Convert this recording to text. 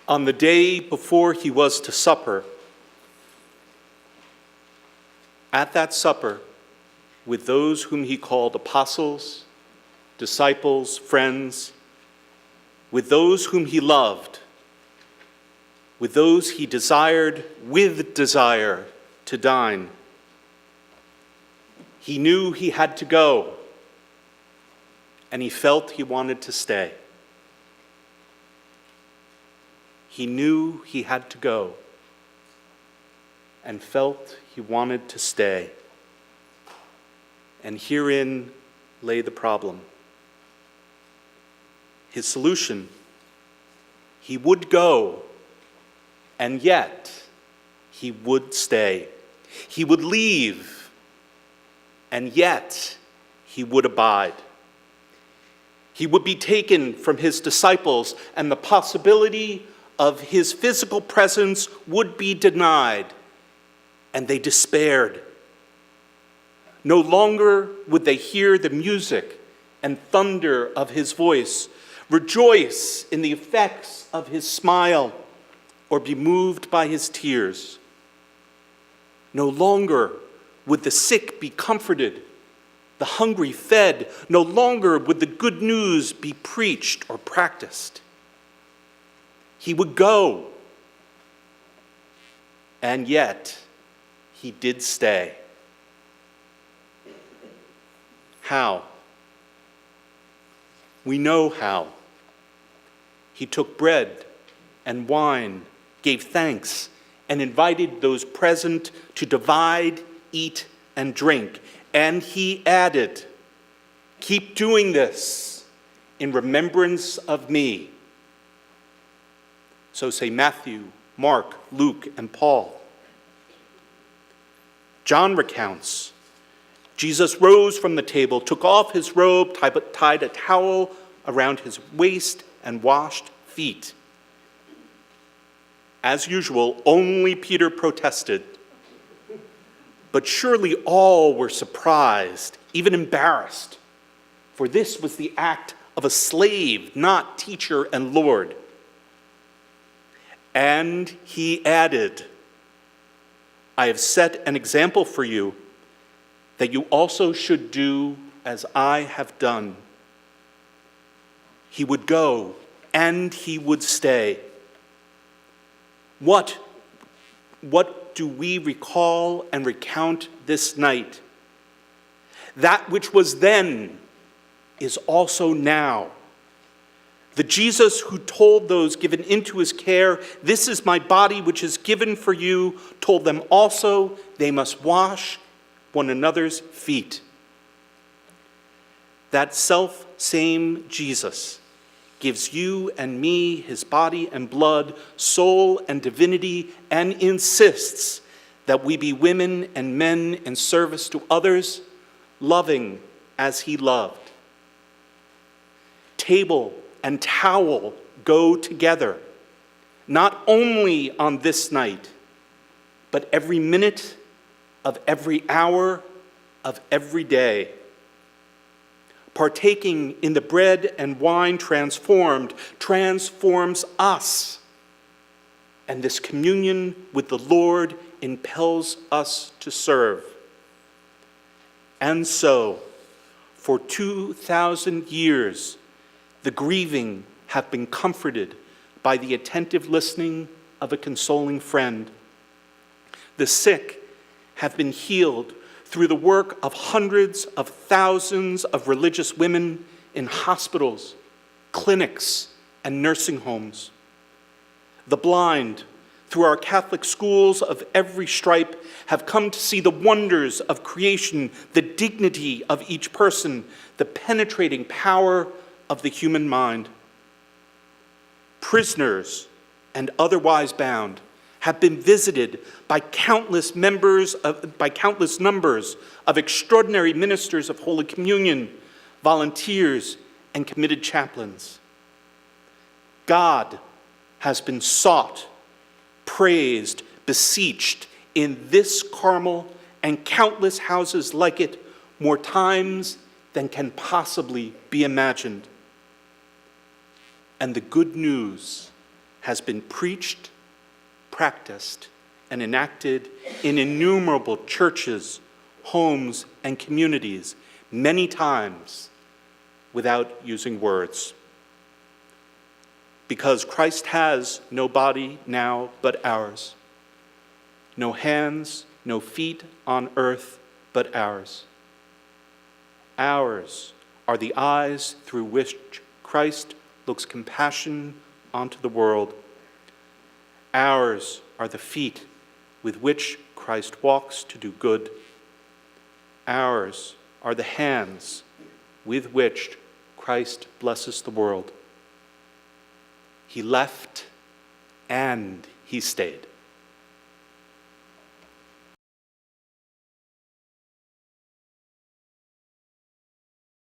On the day before he was to supper, at that supper, with those whom he called apostles, disciples, friends, with those whom he loved, with those he desired with desire to dine, he knew he had to go, and he felt he wanted to stay. He knew he had to go and felt he wanted to stay. And herein lay the problem. His solution: he would go, and yet he would stay. He would leave, and yet he would abide. He would be taken from his disciples, and the possibility of his physical presence would be denied, and they despaired. No longer would they hear the music and thunder of his voice, rejoice in the effects of his smile, or be moved by his tears. No longer would the sick be comforted, the hungry fed. No longer would the good news be preached or practiced. He would go, and yet he did stay. How? We know how. He took bread and wine, gave thanks, and invited those present to divide, eat, and drink. And he added, "Keep doing this in remembrance of me." So say Matthew, Mark, Luke, and Paul. John recounts, Jesus rose from the table, took off his robe, tied a towel around his waist, and washed feet. As usual, only Peter protested. But surely all were surprised, even embarrassed, for this was the act of a slave, not teacher and Lord. And he added, "I have set an example for you, that you also should do as I have done." He would go, and he would stay. What do we recall and recount this night? That which was then is also now. The Jesus who told those given into his care, "This is my body which is given for you," told them also they must wash one another's feet. That self-same Jesus gives you and me his body and blood, soul and divinity, and insists that we be women and men in service to others, loving as he loved. Table and towel go together, not only on this night, but every minute of every hour of every day. Partaking in the bread and wine transforms us, and this communion with the Lord impels us to serve. And so, for 2,000 years, the grieving have been comforted by the attentive listening of a consoling friend. The sick have been healed through the work of hundreds of thousands of religious women in hospitals, clinics, and nursing homes. The blind, through our Catholic schools of every stripe, have come to see the wonders of creation, the dignity of each person, the penetrating power of the human mind. Prisoners and otherwise bound have been visited by countless numbers of extraordinary ministers of Holy Communion, volunteers, and committed chaplains. God has been sought, praised, beseeched in this Carmel and countless houses like it more times than can possibly be imagined. And the good news has been preached, practiced, and enacted in innumerable churches, homes, and communities many times without using words. Because Christ has no body now but ours, no hands, no feet on earth but ours. Ours are the eyes through which Christ looks compassion onto the world. Ours are the feet with which Christ walks to do good. Ours are the hands with which Christ blesses the world. He left and he stayed.